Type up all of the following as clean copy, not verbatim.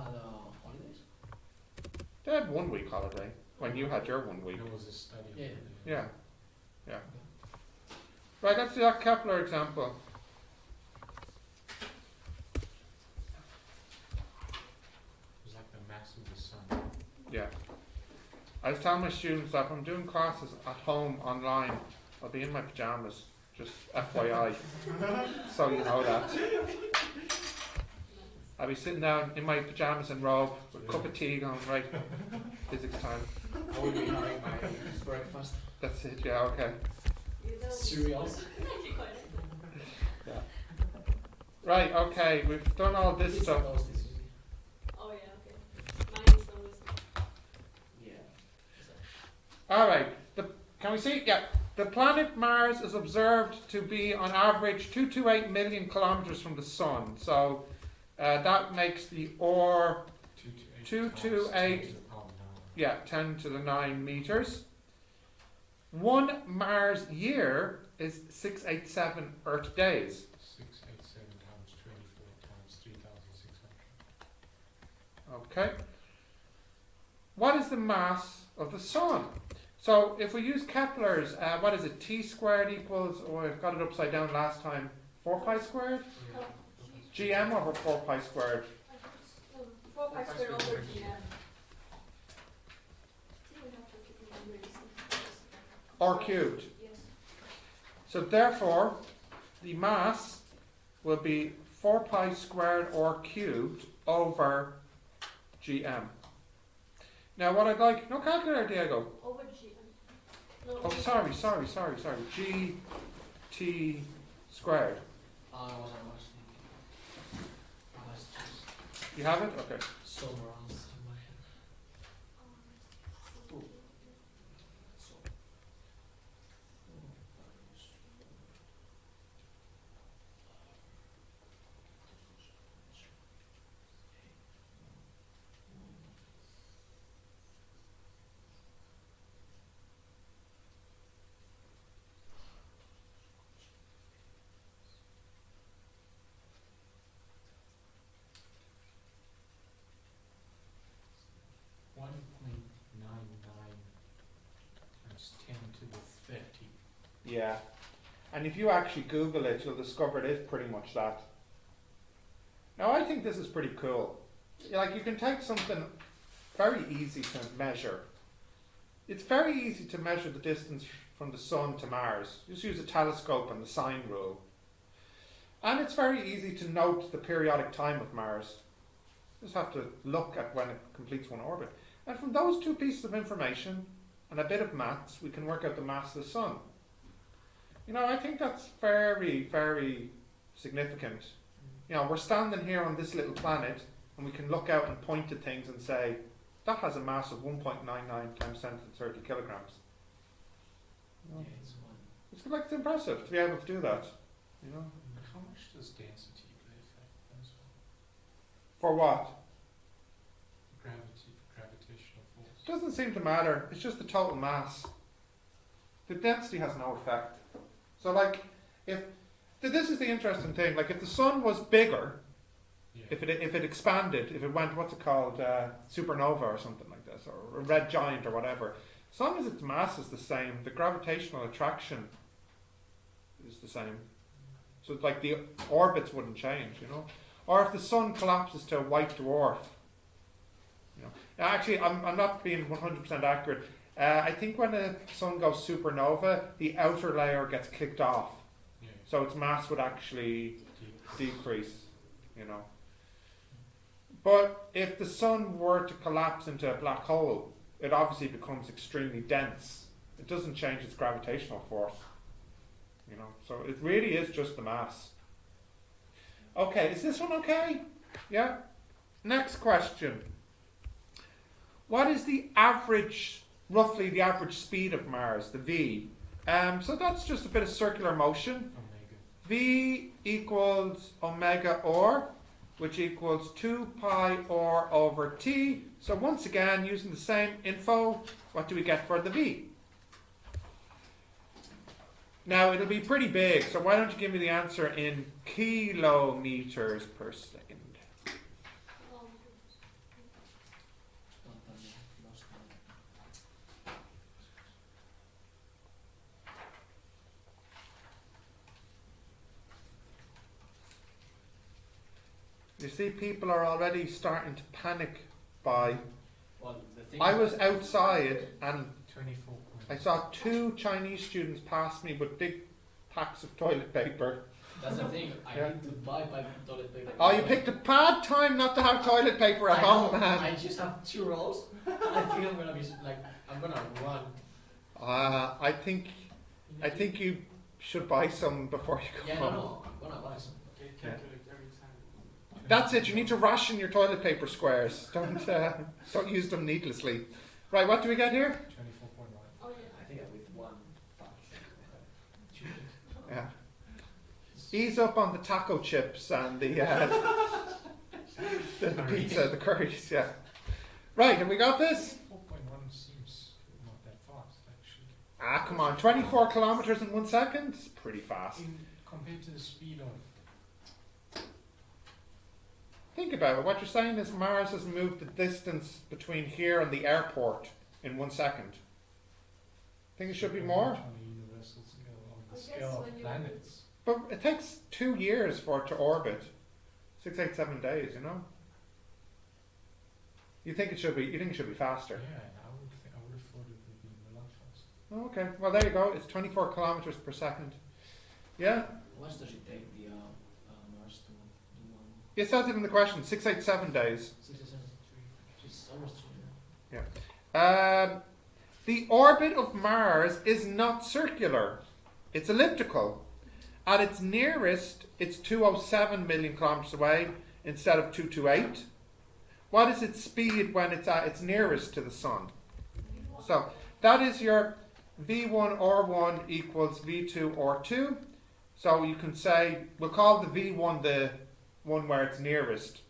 had holidays? They had 1 week holiday when you had your 1 week. There was a study. Yeah. Yeah. Yeah. Right, let's do that Kepler example. It was like the mass of the sun. Yeah. I was telling my students that if I'm doing classes at home online, I'll be in my pajamas. Just FYI. So you know that. I'll be sitting down in my pajamas and robe with a cup of tea going, right, physics time. I will be having my breakfast. That's it, yeah, okay. Cereals. Yeah. Right, okay, we've done all this stuff. Oh yeah, okay. Mine is always. Yeah. Alright, can we see? Yeah. The planet Mars is observed to be on average 228 million kilometers from the Sun. So that makes the OR 228, yeah, 10 to the 9 meters. 1 Mars year is 687 Earth days. 687 times 24 times 3,600. Okay. What is the mass of the Sun? So if we use Kepler's, what is it? T squared equals, oh, I got it upside down last time, 4 pi squared? GM over 4 pi squared. 4 pi squared over GM. Or cubed. Yes. So therefore, the mass will be 4 pi squared or cubed over GM. Now what I'd like, no calculator, Diego. Over GM. No, Oh, sorry. GT squared. I was thinking. I was just You have it? Okay. somewhere else in my head. So. Times 10 to the 30. Yeah. And if you actually Google it, you'll discover it is pretty much that. Now I think this is pretty cool. Like you can take something very easy to measure. It's very easy to measure the distance from the Sun to Mars. Just use a telescope and the sine rule. And it's very easy to note the periodic time of Mars. You just have to look at when it completes one orbit. And from those 2 pieces of information and a bit of maths, we can work out the mass of the Sun. You know, I think that's very, very significant. You know, we're standing here on this little planet and we can look out and point to things and say, that has a mass of 1.99 times 10 to the 30 kilograms. You know, Yeah, it's one. it's like it's impressive to be able to do that. You know, How much does density play a factor as well? for what? Gravitational force. Doesn't seem to matter. It's just the total mass. The density has no effect. So, like, this is the interesting thing. Like, if the Sun was bigger, Yeah. if it expanded, if it went, what's it called, supernova or something like this, or a red giant or whatever, as long as its mass is the same, the gravitational attraction is the same. So it's like the orbits wouldn't change, you know. Or if the Sun collapses to a white dwarf, you know. Now, actually, I'm not being 100% accurate. I think when the Sun goes supernova, the outer layer gets kicked off, Yeah. so its mass would actually decrease, you know. But if the Sun were to collapse into a black hole, it obviously becomes extremely dense. It doesn't change its gravitational force, you know. So it really is just the mass. Okay, is this one okay? Yeah. Next question. What is the average, roughly the average speed of Mars, the v? So that's just a bit of circular motion. Omega. V equals omega r, which equals 2 pi r over t. So once again, using the same info, what do we get for the v? Now it'll be pretty big, so why don't you give me the answer in kilometers per second? You see, people are already starting to panic by. Well, the thing I was outside and 24 I points. saw 2 Chinese students pass me with big packs of toilet paper. That's the thing. I Yeah. need to buy toilet paper. Oh, you picked a bad time not to have toilet paper at I home, know, man. I just have 2 rolls. I think I'm gonna be like, I'm gonna run. I think you should buy some before you come Yeah, home. no, I'm gonna buy some. Okay, calculate every time. That's it. You need to ration your toilet paper squares. Don't use them needlessly. Right, what do we get here? 24.1. Oh yeah. I think I'm with 1 pouch. Yeah. Ease up on the taco chips and the pizza, the curries. Yeah. Right, have we got this? 4.1 seems not that fast, actually. Ah, come on. 24 kilometers in 1 second? It's pretty fast. Compared to the speed of Think about it. What you're saying is Mars has moved the distance between here and the airport in 1 second. Think it should be more? On a universal scale, on I the guess scale when of you- planets. But it takes 2 years for it to orbit. 6, 8, 7 days, you know? You think it should be faster? Yeah, I would have thought it would be a lot faster. Oh, okay. Well, there you go. It's 24 kilometers per second. Yeah? How much does it take the Mars to do one? It says it in the question. 6, 8, 7 days. 6 or 7? 3. It's almost 3. The orbit of Mars is not circular. It's elliptical. At its nearest, it's 207 million kilometers away instead of 228. What is its speed when it's at its nearest to the Sun? So that is your V1 R1 equals V2 R2. So you can say, we'll call the V1 the one where it's nearest.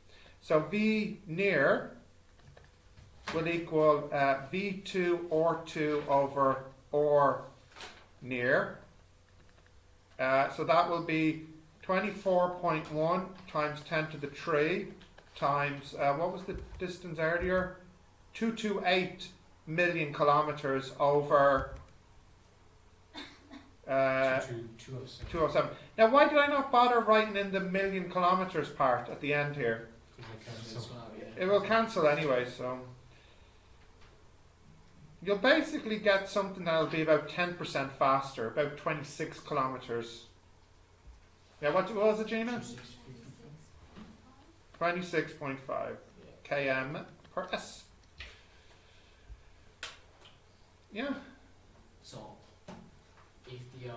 So V near will equal V2 R2 over R near. So that will be 24.1 times 10 to the 3 times, what was the distance earlier? 228 million kilometers over 207. 207. Now, why did I not bother writing in the million kilometers part at the end here? It's gonna be. It will cancel anyway, so you'll basically get something that'll be about 10% faster, about 26 kilometers. Yeah, what was it, Gina? 26.5 km per s. Yeah. So, if the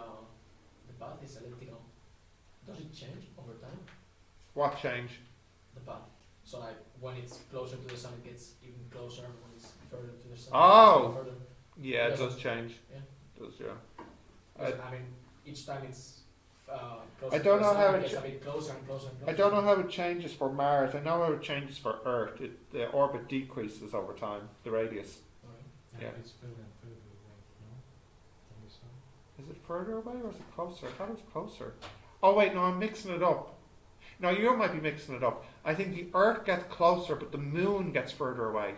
path is elliptical, does it change over time? What change? The path. So, like when it's closer to the sun, it gets even closer. When it's further to the sun, Oh. it gets even further. Yeah, it Yeah. does change. Yeah. It does, yeah. Because, I mean, each time it's closer I to don't the know sun, how it it gets ch- a bit closer and closer and closer. I don't know how it changes for Mars. I know how it changes for Earth. The orbit decreases over time, the radius. Alright. And Yeah. it's further and further away, no? From the sun. Is it further away or is it closer? I thought it was closer. Oh wait, no, I'm mixing it up. No, you might be mixing it up. I think the Earth gets closer, but the Moon gets further away.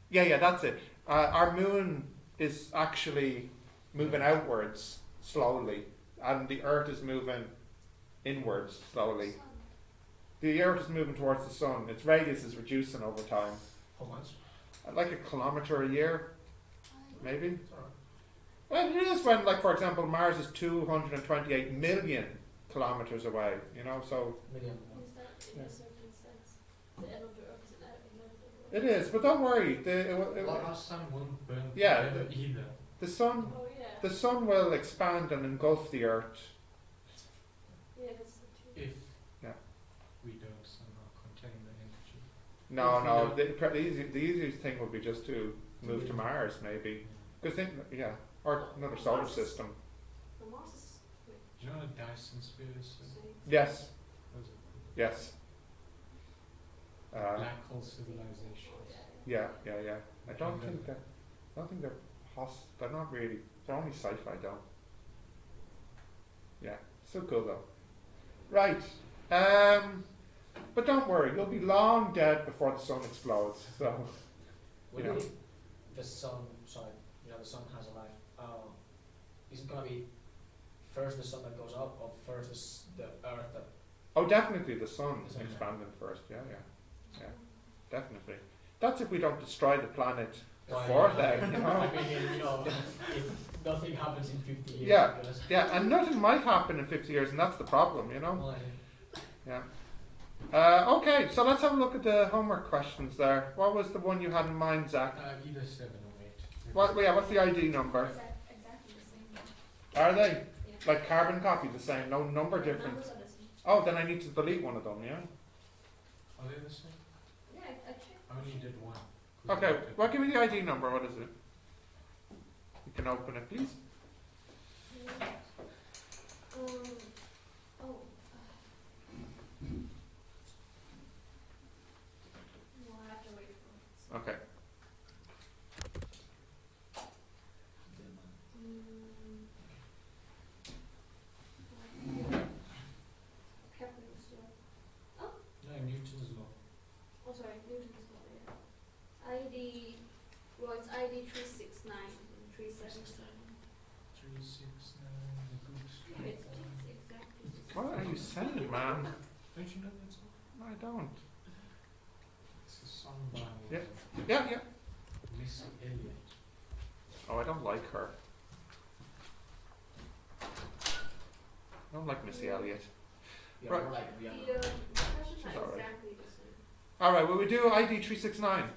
Yeah, that's it. Our Moon is actually moving outwards slowly, and the Earth is moving inwards slowly. The Earth is moving towards the Sun. Its radius is reducing over time. How much? Like a kilometer a year, maybe. It's alright. Well, it is when, like, for example, Mars is 228 million kilometers away, you know, so Million. Is that in Yeah. a certain sense? The end of the earth is an inevitable. it is. But don't worry, Our sun won't burn Yeah, forever either. the sun, Oh yeah. the sun will expand and engulf the Earth. Yeah, that's the two. If Yeah. we don't somehow contain the energy. No, the easiest thing would be just to move to Mars, maybe. Because or another solar system. The Mars is wait, Do you know what Dyson sphere is? say- Yes, What is it? yes. Black hole civilizations. Yeah. I don't think they're they're not really. They're only sci-fi though. Yeah, still cool though. Right. But don't worry, you'll be long dead before the sun explodes. So When Yeah. the sun, sorry, the sun has a life. Is it gonna be first the sun that goes up, or first the Earth that Oh, definitely the sun The sun, yeah. expanding first. Yeah, definitely. That's if we don't destroy the planet before then, you know. I mean, you know, if nothing happens in 50 years. Yeah. because- Yeah, and nothing might happen in 50 years, and that's the problem, you know. Well, Yeah. Okay, so let's have a look at the homework questions there. What was the one you had in mind, Zach? Either 7 or 8. What's the ID number? Exactly the same. Are they? Yeah. Like carbon copy, the same, no number different. Numbers are the same. Oh, then I need to delete one of them, yeah? Are they the same? Yeah, I checked. I only did one. Okay, well, give me the ID number, what is it? You can open it, please. Oh. Well, I have to wait for it. Okay. Kepler's law. No, Newton's law. Oh, sorry, Newton's law, yeah. ID, well, it's ID 369 and 377. 369, the good It's exactly the same. What are you saying, man? Don't you know that song? I don't. It's a song by Yeah. Missy Elliott. Oh, I don't like her. I don't like Missy Elliott. yeah, Right. more like The Rihanna. questions She's are alright. exactly the same. Alright, will we do ID 369? Yeah.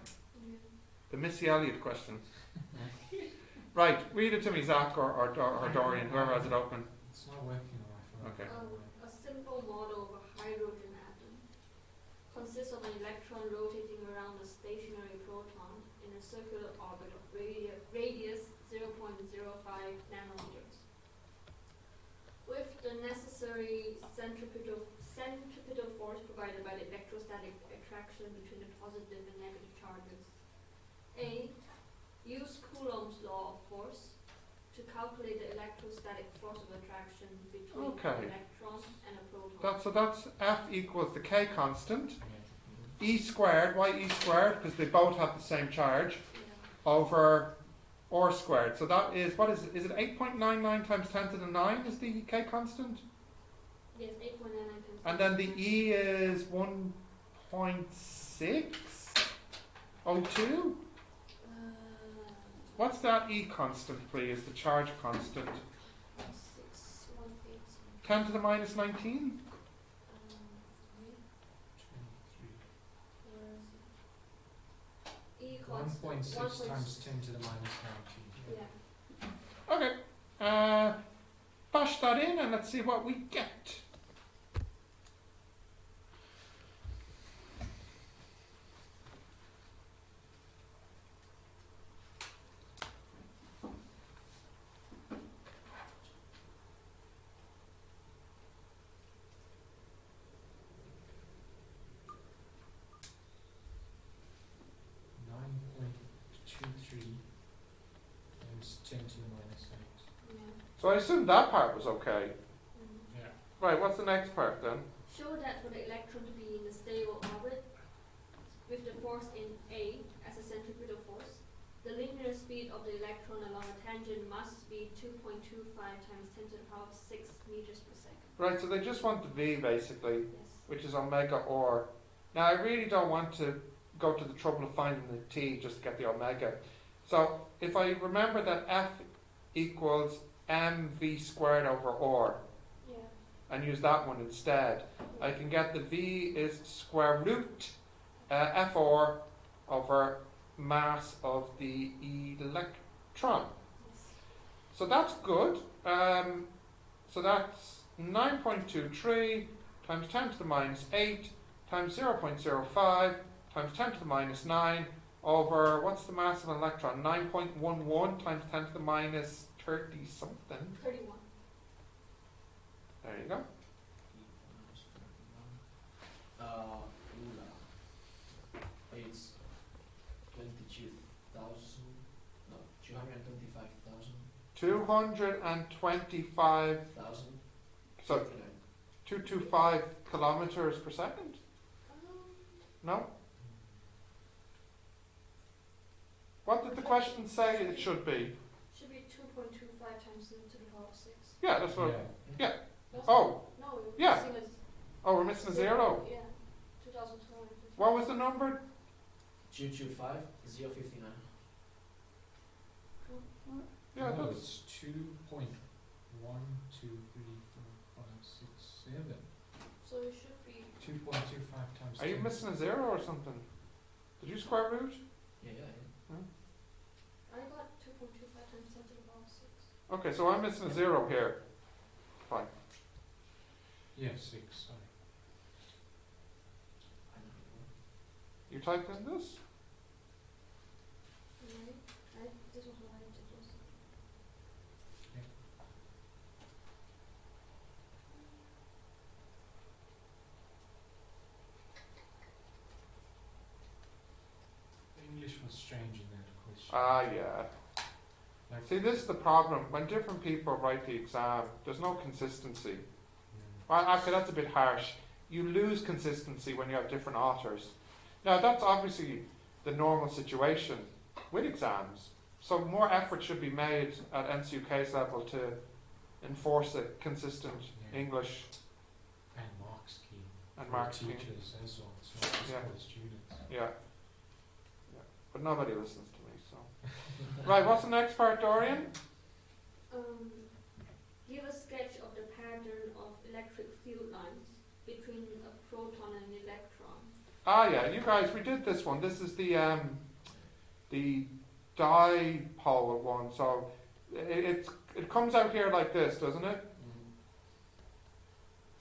The Missy Elliott question. Right, read it to me, Zach or Dorian, whoever has it open. It's not working on my phone. Okay. A simple model of a hydrogen atom consists of an electron rotating around a stationary proton in a circular orbit of radius 0.05 nanometers. With the necessary centripetal force provided by the electrostatic attraction between the positive and negative charges. A. Use Coulomb's law of force to calculate the electrostatic force of attraction between Okay. an electron and a proton. So that's F equals the K constant, Yeah. E squared, why E squared? Because they both have the same charge, Yeah. over R squared. So that is, what is it 8.99 times 10 to the 9 is the K constant? Yes, 8.99 times. And then the E is 1.602? What's that E constant, please? The charge constant. 618. 10 to the minus 19? Where is it? E constant. 1.6 times 10 to the minus 19. Yeah. Okay. Bash that in and let's see what we get. Times 10 to the minus 8. Yeah. So I assume that part was okay. Mm. Yeah. Right, what's the next part then? Show that for the electron to be in a stable orbit with the force in A as a centripetal force, the linear speed of the electron along a tangent must be 2.25 times 10 to the power of 6 meters per second. Right, so they just want the V basically, Yes. which is omega or. Now I really don't want to go to the trouble of finding the T just to get the omega. So if I remember that F equals mv squared over R Yeah. and use that one instead, I can get the V is square root Fr over mass of the electron. Yes. So that's good. So that's 9.23 times 10 to the minus 8 times 0.05 times 10 to the minus 9 over, what's the mass of an electron? 9.11 times 10 to the minus 30 something. 31. There you go. It's 22,000. No, 225,000. 225, 1,000. so 225 kilometers per second? No? What did the question say it should be? Should be 2.25 times 10 to the power of 6. Yeah, that's what. Yeah. That's Oh, No, yeah. same as Oh, we're missing a zero. Yeah, 2259. What was the number? 225 059. Yeah, no, that's. it's 2.1234567. So it should be 2.25 times. Are you 10. missing a zero or something? Did you square root? Yeah. I got 2.25 times 10 to the power 6. Okay, so I'm missing a zero here. Fine. Yeah, 6. Sorry. I don't know. You typed in this? This was what I did also. The English was strange in that question. Ah, yeah. Like, See, this is the problem. When different people write the exam, there's no consistency. Well, actually, that's a bit harsh. You lose consistency when you have different authors. Now, that's obviously the normal situation with exams. So more effort should be made at NCUK's level to enforce a consistent Yeah. English and mark scheme. and for mark the scheme. teachers as well. It's not just Yeah. for the students. Yeah. But nobody listens to me, so. Right, what's the next part, Dorian? Give a sketch of the pattern of electric field lines between a proton and an electron. Ah, yeah, you guys, we did this one. This is the dipole one. So it comes out here like this, doesn't it?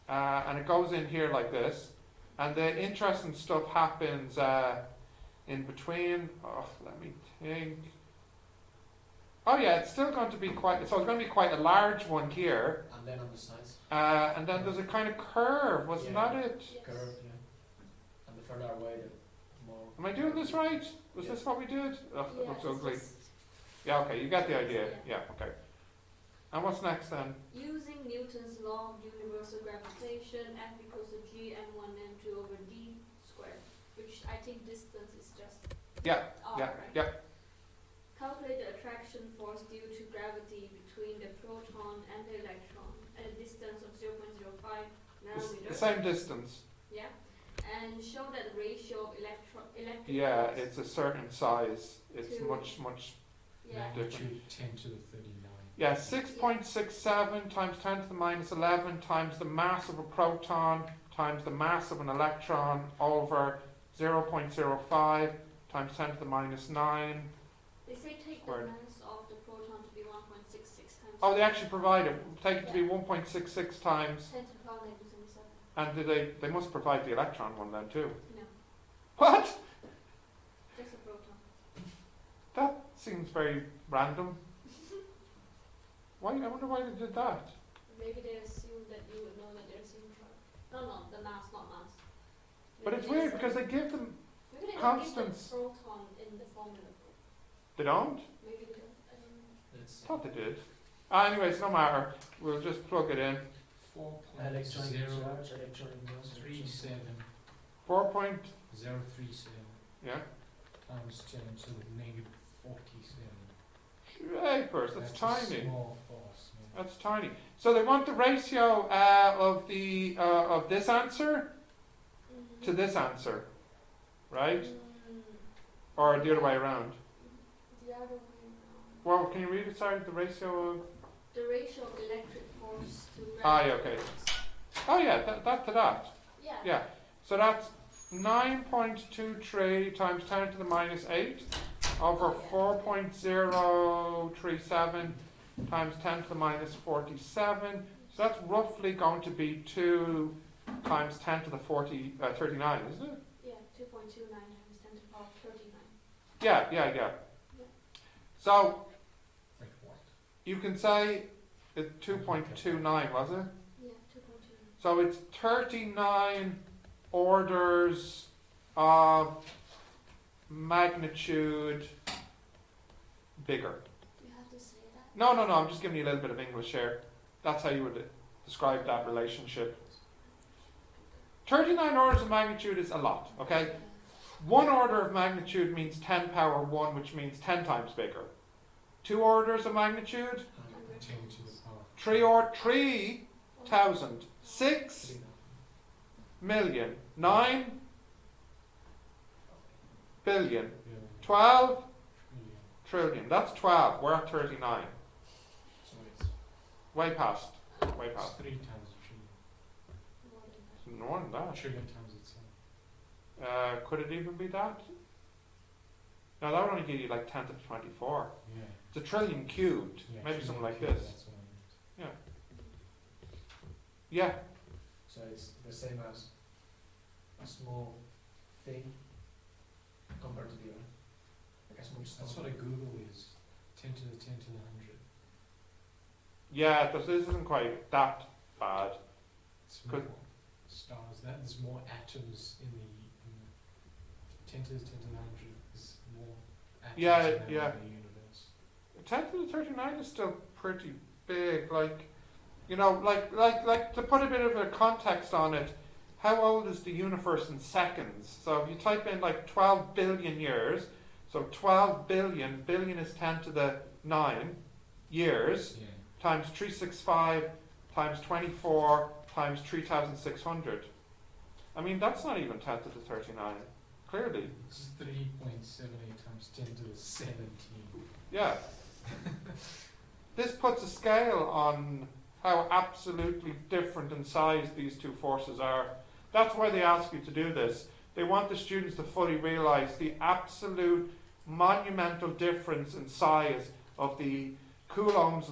And it goes in here like this. And the interesting stuff happens in between. Oh, let me think. Oh yeah, it's still going to be quite. So it's going to be quite a large one here. And then on the sides, And then there's a kind of curve, wasn't Yeah. that it? Yes. curve, yeah. And the further away, the more. Am I doing this right? Was Yeah. this what we did? Oh, that Yeah, looks it's ugly. just Yeah, okay, you get the idea. Yeah. Yeah, okay. And what's next then? using Newton's law of universal gravitation, F equals to G m1 m2 over d squared, which I think distance is just Yeah, r, yeah, right? yeah. Calculate the attraction force due to gravity between the proton and the electron at a distance of 0.05 It's nanometers. the same distance. Yeah, and show that the ratio of electric Yeah, force it's a certain size. It's To- much. yeah, Magnitude 10 to the 39. Yeah, 6.67 times 10 to the minus 11 times the mass of a proton times the mass of an electron over 0.05 times 10 to the minus 9. they say take Squared. the mass of the proton to be 1.66 times. Oh, they actually provide it. Take it to be 1.66 times. 10 to the power negative 77. And they must provide the electron one then too. No, What? just a proton. That seems very random. Why? I wonder why they did that. Maybe they assume that you would know that there's neutron. No, the mass, not mass. But Maybe it's they weird assume- because they give them. maybe they don't constants. give the proton in the formula. They don't? Maybe they don't. I don't know. That's Thought they did. Anyways, no matter. We'll just plug it in. electronic charge, electronic mass. 4.037 4.037. Yeah. times 10 to the negative 47. Acres. That's a tiny. small force. Yeah. That's tiny. So they want the ratio of the of this answer to this answer, right? Or the other way around. The other way around. Well, can you read it? Sorry, the ratio of. The ratio of electric force to Ah, yeah, gravity okay. force. Oh yeah, that to that. Yeah. Yeah. So that's 9.23 times 10 to the minus 8 over 4.037 times 10 to the minus 47. So that's roughly going to be 2 times 10 to the 39, isn't it? Yeah, 2.29 times 10 to the power 39. Yeah. Yeah. So Like what? you can say it's 2.29, was it? Yeah, 2.29. So it's 39 orders of magnitude bigger. You have to say that. No, I'm just giving you a little bit of English here. That's how you would describe that relationship. 39 orders of magnitude is a lot, okay? 1 order of magnitude means 10 power 1, which means 10 times bigger. 2 orders of magnitude, 10 to the power. 3,000. 6, million, 9 billion, Yeah. 12 Trillion. trillion. That's 12. We're at 39. So it's Way past. Way It's past. 3 times a trillion. More than that. More than that. A trillion times itself. Could it even be that? No, that would only give you like 10 to the 24. Yeah. It's a trillion cubed. Yeah, Maybe trillion something like cubed, this. That's what I meant. Yeah. so it's the same as a small thing compared to the other. Like a small That's stone. what a Google is. 10 to the 10 to the 100. Yeah, this isn't quite that bad. It's Good. more stars. There's more atoms in the 10 to the 10 to the 100 is more atoms Yeah, than yeah. in the universe. 10 to the 39 is still pretty big. Like, you know, like to put a bit of a context on it, how old is the universe in seconds? So if you type in like 12 billion years, so 12 billion, billion is 10 to the 9 years, Yeah. times 365 times 24 times 3,600. I mean, that's not even 10 to the 39, clearly. It's 3.78 times 10 to the 17. Yeah. This puts a scale on how absolutely different in size these two forces are. That's why they ask you to do this. They want the students to fully realise the absolute monumental difference in size of the Coulomb's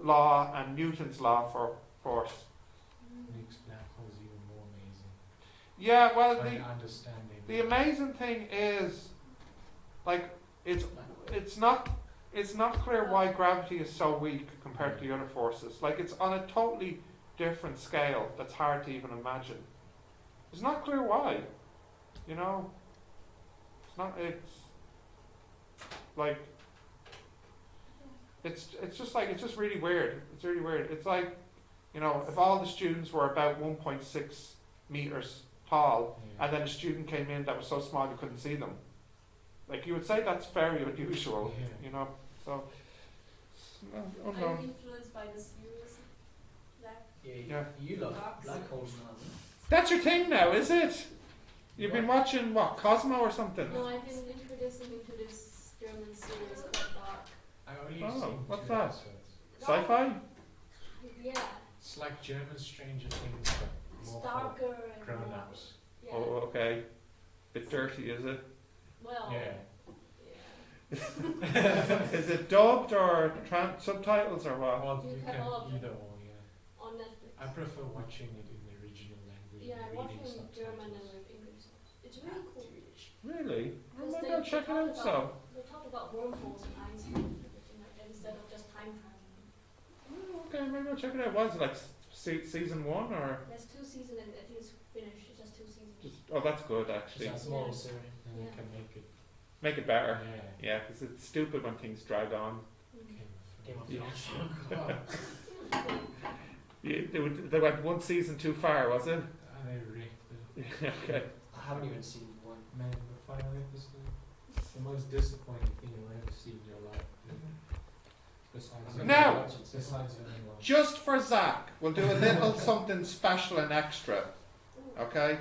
law and Newton's law for force. Makes black holes even more amazing. Yeah, well, Trying to understand them. the amazing thing is, like, it's not clear why gravity is so weak compared to the other forces. Like, it's on a totally different scale that's hard to even imagine. It's not clear why. You know, it's like it's just really weird. It's really weird. It's like, you know, if all the students were about 1.6 meters tall, Yeah. and then a student came in that was so small you couldn't see them. Like, you would say that's very unusual, Yeah. you know. So, Are unknown. you influenced by the series? That Yeah, you love black holes now. That's your thing now, is it? You've been watching what, Cosmo or something? no, I've been introducing him to this German series called Dark. I only Oh, seen what's 2 that? episodes. Sci-fi? Yeah, It's like German Stranger Things, but it's more for darker and grown more. ups. Yeah. Oh, okay. Bit dirty, is it? Well. Yeah. Yeah. Is it dubbed or subtitles or what? Well, You you can can all of them. either or, yeah. On Netflix. I prefer watching it in the original language. Yeah, and I'm watching reading in German and subtitles. with English subs. It's really cool. Really? Oh, Because maybe I'll check it out. So. They talk about wormholes and Einstein and everything like that instead of just time traveling. Oh, okay, maybe I'll check it out. Was it like season 1 or There's 2 seasons and I think it's finished. It's just 2 seasons. just? Oh, that's good It's actually. a small series. And you Yeah. can make it. Make it better. Yeah. Yeah, because it's stupid when things drag on. Mm. Game of Game of Thrones. Thrones. They went one season too far, was it? I wrecked it. Okay. I haven't even seen one. Man, the final episode. It's the most disappointing thing you'll ever see in your life. Besides Now- besides anyone. Just for Zach, we'll do a little something special and extra. Ooh. Okay,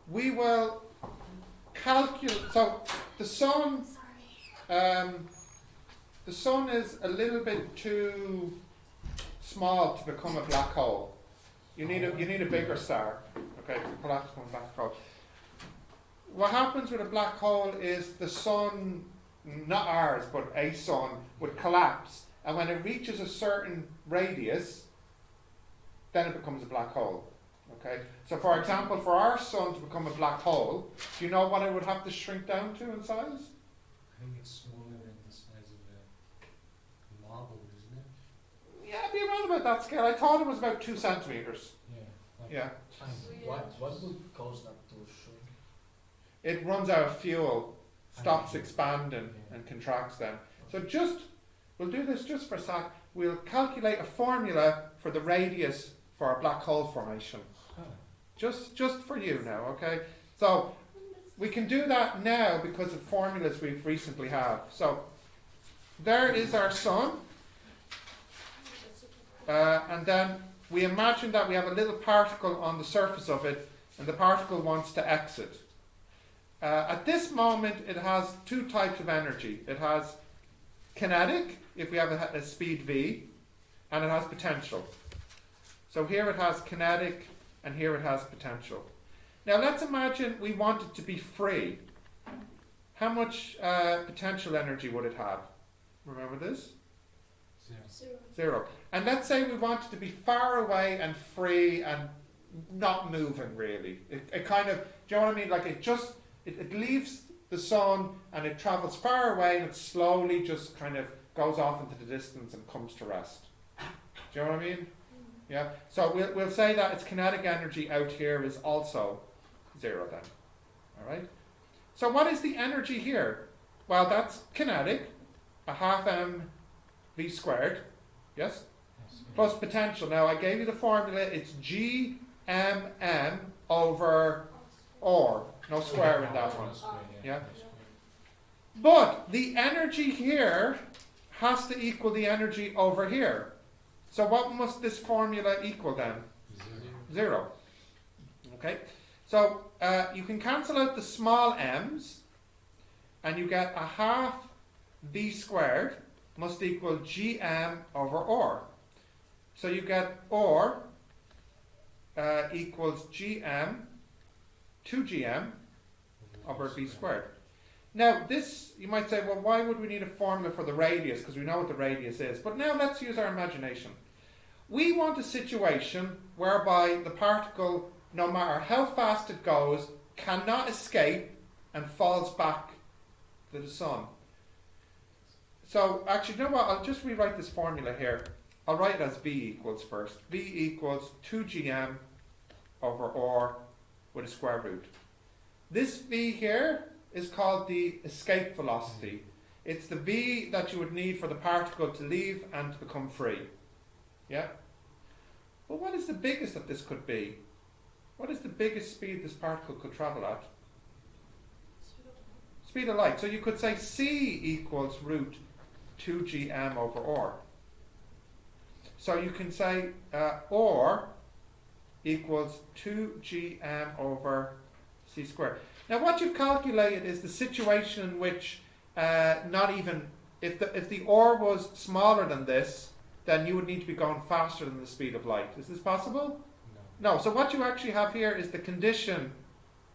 we will calculate. So the sun, Sorry. the sun is a little bit too small to become a black hole. You need a bigger star. Okay, to collapse become a black hole. What happens with a black hole is the sun, not ours, but a sun, would collapse, and when it reaches a certain radius, then it becomes a black hole. Okay, so for example, for our sun to become a black hole, do you know what it would have to shrink down to in size? I think it's smaller than the size of a marble, isn't it? Yeah, it'd be around about that scale. I thought it was about 2 centimeters. Yeah. Like Yeah, tiny. What would cause that to shrink? it runs out of fuel, stops expanding, Yeah. and contracts then. So we'll do this just for a sec. We'll calculate a formula for the radius for a black hole formation. Huh. Just for you now, okay? So we can do that now because of formulas we've recently have. So there is our sun, and then we imagine that we have a little particle on the surface of it and the particle wants to exit. At this moment, it has two types of energy. It has kinetic, if we have a speed v, and it has potential. So here it has kinetic, and here it has potential. Now let's imagine we want it to be free. How much potential energy would it have? Remember this? 0. 0. And let's say we want it to be far away and free and not moving really. It kind of, do you know what I mean? Like it leaves the sun and it travels far away and it slowly just kind of goes off into the distance and comes to rest. Do you know what I mean? Yeah. So we'll say that its kinetic energy out here is also 0 then. Alright? So what is the energy here? Well, that's kinetic, a half mv squared, yes? Yes. Plus potential. Now I gave you the formula, it's gmm over r. No square in that one. Yeah. But the energy here has to equal the energy over here. So what must this formula equal then? 0. Okay. So you can cancel out the small m's and you get a half v squared must equal gm over r. So you get r equals gm 2gm over v squared. Now this, you might say, well, why would we need a formula for the radius? Because we know what the radius is. But now let's use our imagination. We want a situation whereby the particle, no matter how fast it goes, cannot escape and falls back to the sun. So actually, you know what? I'll just rewrite this formula here. I'll write it as V equals first. V equals 2gm over r with a square root. This V here is called the escape velocity. It's the V that you would need for the particle to leave and to become free. Yeah? But what is the biggest that this could be? What is the biggest speed this particle could travel at? Speed of light. So you could say C equals root 2gm over r. So you can say r equals 2gm over c squared. Now what you've calculated is the situation in which not even, if the r was smaller than this, then you would need to be going faster than the speed of light. Is this possible? No. So what you actually have here is the condition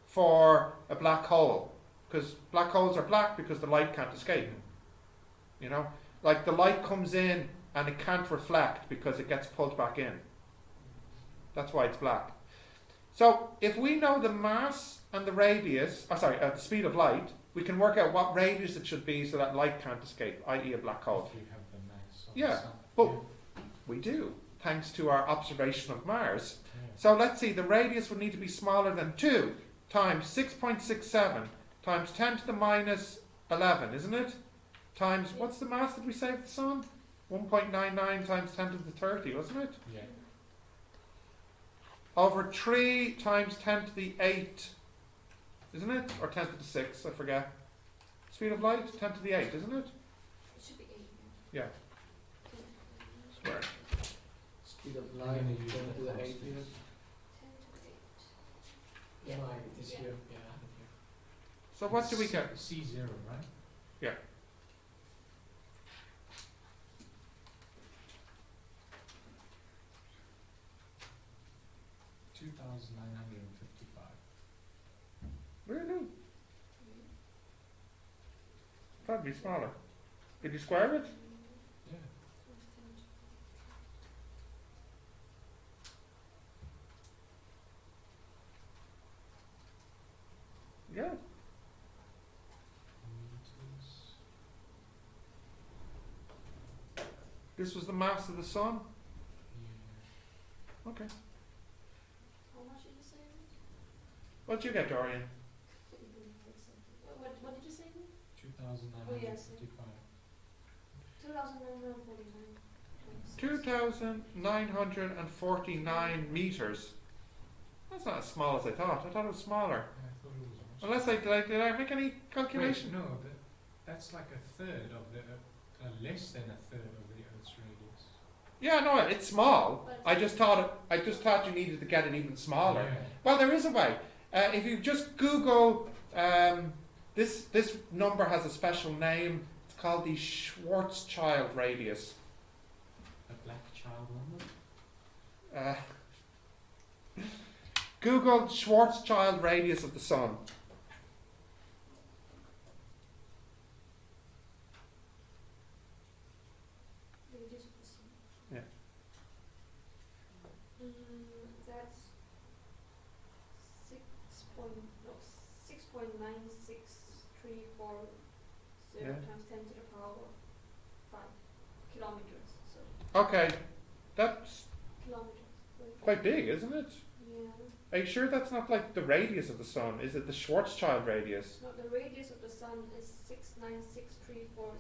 for a black hole. Because black holes are black because the light can't escape. You know? Like the light comes in and it can't reflect because it gets pulled back in. That's why it's black. So if we know the mass and the radius, the speed of light, we can work out what radius it should be so that light can't escape, i.e. a black hole. If you have the mass of Yeah, the sun. but we do, thanks to our observation of Mars. Yeah. So let's see, the radius would need to be smaller than 2 times 6.67 times 10 to the minus 11, isn't it? Times, what's the mass that we say of the Sun? 1.99 times 10 to the 30, wasn't it? Yeah. Over 3 times 10 to the 8, isn't it? Or 10 to the 6, I forget. Speed of light, 10 to the 8, isn't it? It should be 8. Yeah. Square. Speed of I'm light, gonna use 10 to the that 8 constant. here. 10 to the 8. Yeah. It is Yeah. here. Yeah, I have it So what do we here. get? C0, right? Yeah. $2,955. Really? That'd be smaller. Did you square it? Yeah. Yeah. Meters. This was the mass of the Sun? Yeah. Okay. How much did you say? What'd you get, Dorian? What did you say? 2,955. 2,949. 2,949 meters. That's not as small as I thought. I thought it was smaller. Yeah, I thought it was much. Unless did I make any calculation? Wait, no, that's like a third of the, less than a third of the Earth's radius. Yeah, no, it's small. But I just thought you needed to get it even smaller. Yeah. Well, there is a way. If you just Google, this number has a special name. It's called the Schwarzschild radius. A black child number. Google Schwarzschild radius of the sun. radius of the sun. Yeah. That's 6.9634 Yeah. times 10 to the power 5 kilometers. So Okay, that's kilometers. quite big, isn't it? Yeah. Are you sure that's not like the radius of the sun? Is it the Schwarzschild radius? No, the radius of the sun is 696,340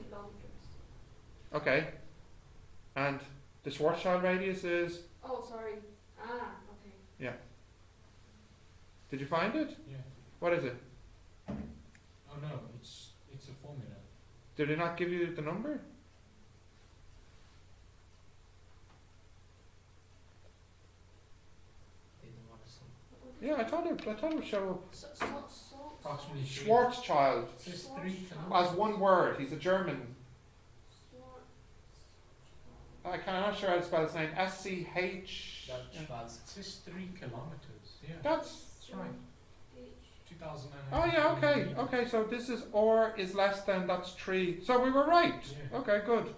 kilometers. Okay. And the Schwarzschild radius is? Oh, sorry. Ah, okay. Did you find it? Yeah. What is it? Oh no, it's a formula. Did they not give you the number? Didn't want to see. Yeah, I thought it would show up. So. Approximately Schwarzschild. It says 3 Schwarzschild. As one word. He's a German. Schwarzschild. I'm not sure how to spell his name. SCH. That's It says 3 kilometers. Yeah. That's. That's right. 2000. Oh yeah. Okay. Okay. So this is or is less than. That's 3. So we were right. Yeah. Okay. Good.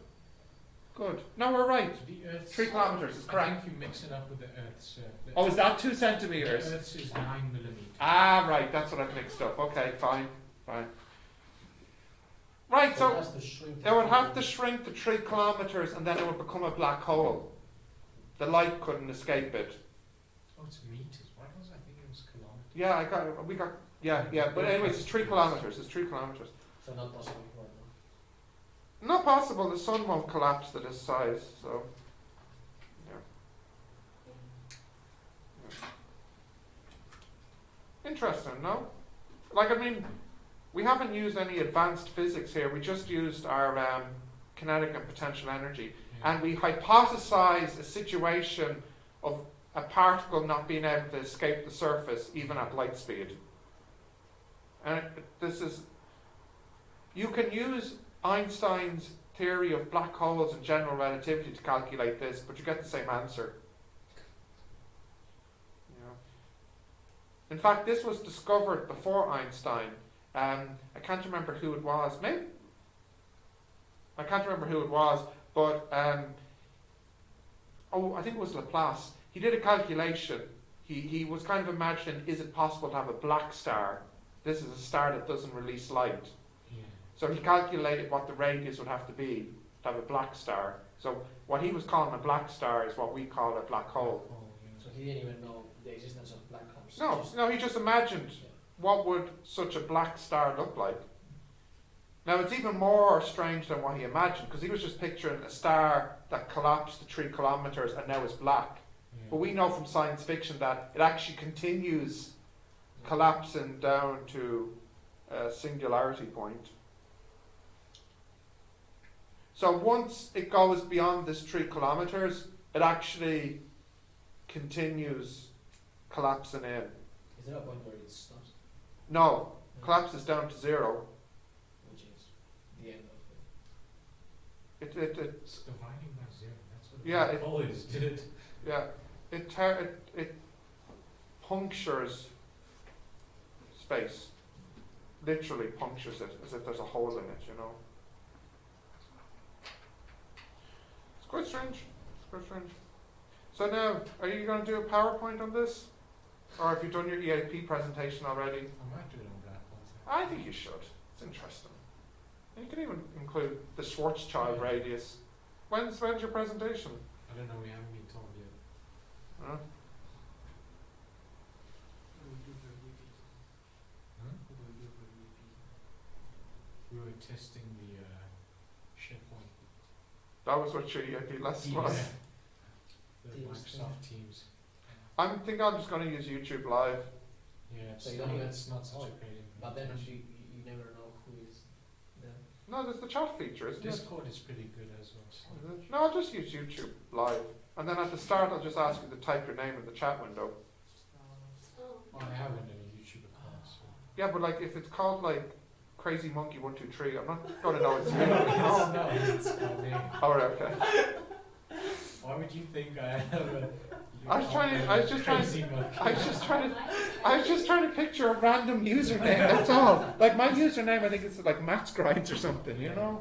Good. No, we're right. The Earth's 3 kilometers is I correct. think you mix it up with the Earth's. Oh, is that 2 The centimeters? Earth's is 9 millimeters. Ah, right. That's what I've mixed up. Okay. Fine. Right. So. has to shrink. It would have to shrink to 3 kilometers and then it would become a black hole. The light couldn't escape it. Oh, it's meters. Why was I thinking it was kilometers? Yeah, but anyways, it's 3 kilometers. It's 3 kilometers. So not possible for them. Not possible, the sun won't collapse to this size, so. Yeah. Interesting, no? Like, I mean, we haven't used any advanced physics here, we just used our kinetic and potential energy. Yeah. And we hypothesized a situation of a particle not being able to escape the surface even at light speed. And you can use Einstein's theory of black holes and general relativity to calculate this, but you get the same answer. In fact, this was discovered before Einstein. I can't remember who it was. Maybe I can't remember who it was, but I think it was Laplace. He did a calculation. He was kind of imagining, is it possible to have a black star? This is a star that doesn't release light. Yeah. So he calculated what the radius would have to be to have a black star. So what he was calling a black star is what we call a black hole. Oh, yeah. So he didn't even know the existence of black holes. No, he just imagined what would such a black star look like. Now it's even more strange than what he imagined, because he was just picturing a star that collapsed to 3 kilometers and now is black. Yeah. But we know from science fiction that it actually continues collapsing down to a singularity point. So once it goes beyond this 3 kilometers, it actually continues collapsing in. Is there a point where it stops? No, collapses down to 0. Which is the end of It's dividing by 0. That's what Yeah, it always did. it punctures space. Literally punctures it, as if there's a hole in it, you know. It's quite strange. So now, are you going to do a PowerPoint on this? Or have you done your EAP presentation already? I might do it on black holes. I think you should. It's interesting. You can even include the Schwarzschild radius. When's your presentation? I don't know, we haven't been told yet. Huh? Huh? We were testing the SharePoint. That was what your EAP lesson was. The Teams, Microsoft Teams. I think I'm just going to use YouTube Live. Yeah, it's So you don't even- it's not such a great But then implementation. you never know who is there. No, there's the chat feature, isn't it? Discord is pretty good as well. So. Is it? No, I'll just use YouTube Live. And then at the start, I'll just ask you to type your name in the chat window. Oh. I haven't any YouTube account, so. Yeah, but like if it's called like Crazy Monkey 123, I'm not going to know it's you. No, it's my name. Alright, okay. Why would you think I have a? I was just trying to picture a random username, that's all. Like my username, I think it's like Max Grinds or something, you know?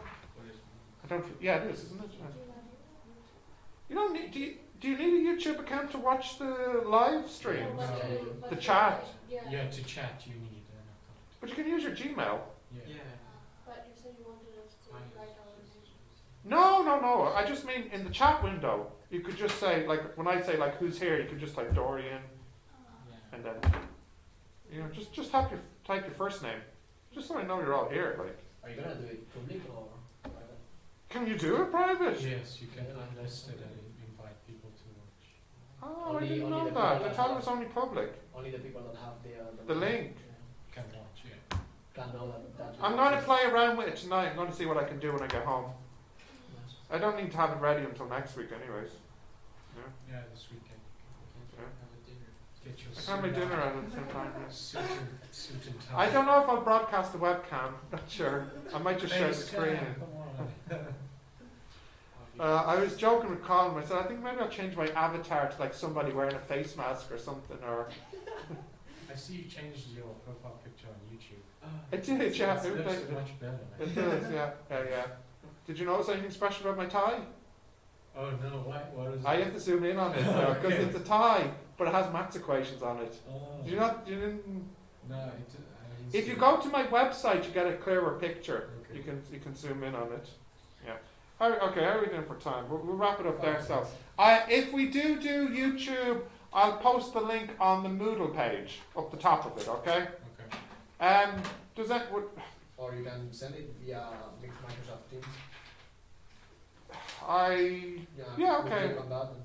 I don't, yeah, it is, isn't it? Yeah. You don't need, do you need a YouTube account to watch the live stream? No. The chat? Yeah, to chat you need an account. But you can use your Gmail. Yeah. But you said you wanted us to write our names. No. I just mean in the chat window, you could just say, like, when I say, like, who's here, you could just type Dorian, and then, you know, just type your first name. Just so I know you're all here, like. Are you gonna do it public or private? Can you do it private? Yes, you can unlist it and invite people to watch. Oh, I Only- didn't only know the that. people I that thought it have- was only public. Only the people that have The link. Can watch, yeah. can know that. I'm going to play around with it tonight. I'm going to see what I can do when I get home. Nice. I don't need to have it ready until next week anyways. Yeah, this weekend. Get your I can have my dinner at the same time. Yeah. suit and tie. I don't know if I'll broadcast the webcam. Not sure. I might just share the screen. Come on. I was joking with Colin. I said I think maybe I'll change my avatar to like somebody wearing a face mask or something. Or I see you changed your profile picture on YouTube. it did, yeah. It It looks did. much better. It does, yeah. Did you notice anything special about my tie? Oh no, what is it? I have to zoom in on it because it's a tie, but it has maths equations on it. Oh. Did you not? You didn't. No, I didn't If see you it. go to my website, you get a clearer picture. Okay. You can zoom in on it. Yeah. Okay, how are we doing for time? We'll wrap it up there. So, 5 minutes. if we do YouTube, I'll post the link on the Moodle page up the top of it. Okay. Okay. Does that would Or you can send it via Microsoft Teams. I? Yeah, we okay. click on that and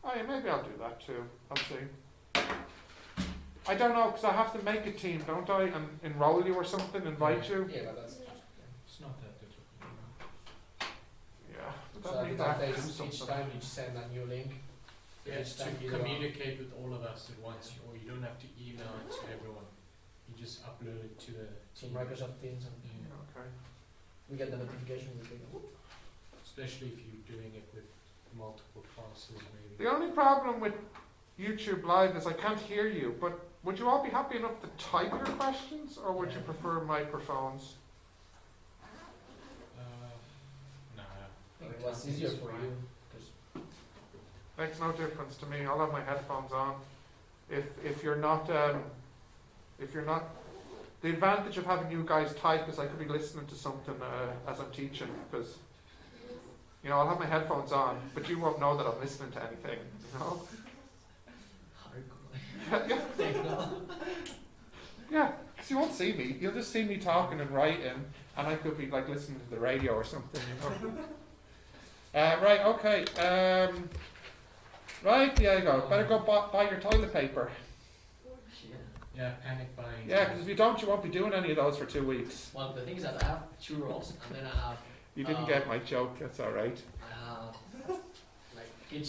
Oh, yeah, maybe I'll do that too. I'll see. I don't know because I have to make a team, don't I? And enroll you or something, invite you. yeah, but that's It's not that difficult. Yeah. so That at means the I have to do interface each something. time you send a new link. Yes, Each to time you do a- communicate with all of us at once, or you don't have to email it to everyone. You just upload it to the to Microsoft Teams and Yeah. Okay. we get the notification. We click on. Especially if you're doing it with multiple classes, maybe. The only problem with YouTube Live is I can't hear you, but would you all be happy enough to type your questions, or would you prefer microphones? No. What's easier for you? 'Cause Makes no difference to me. I'll have my headphones on. If you're not, the advantage of having you guys type is I could be listening to something as I'm teaching, because you know I'll have my headphones on, but you won't know that I'm listening to anything. You know? Techno. Yeah, because you won't see me. You'll just see me talking and writing, and I could be like listening to the radio or something, you know. Right, okay. Right, Diego, better go buy your toilet paper. Yeah, panic buying. Yeah, because if you don't, you won't be doing any of those for 2 weeks. Well, the thing is that I have 2 rolls and then I have You didn't get my joke, that's alright. I have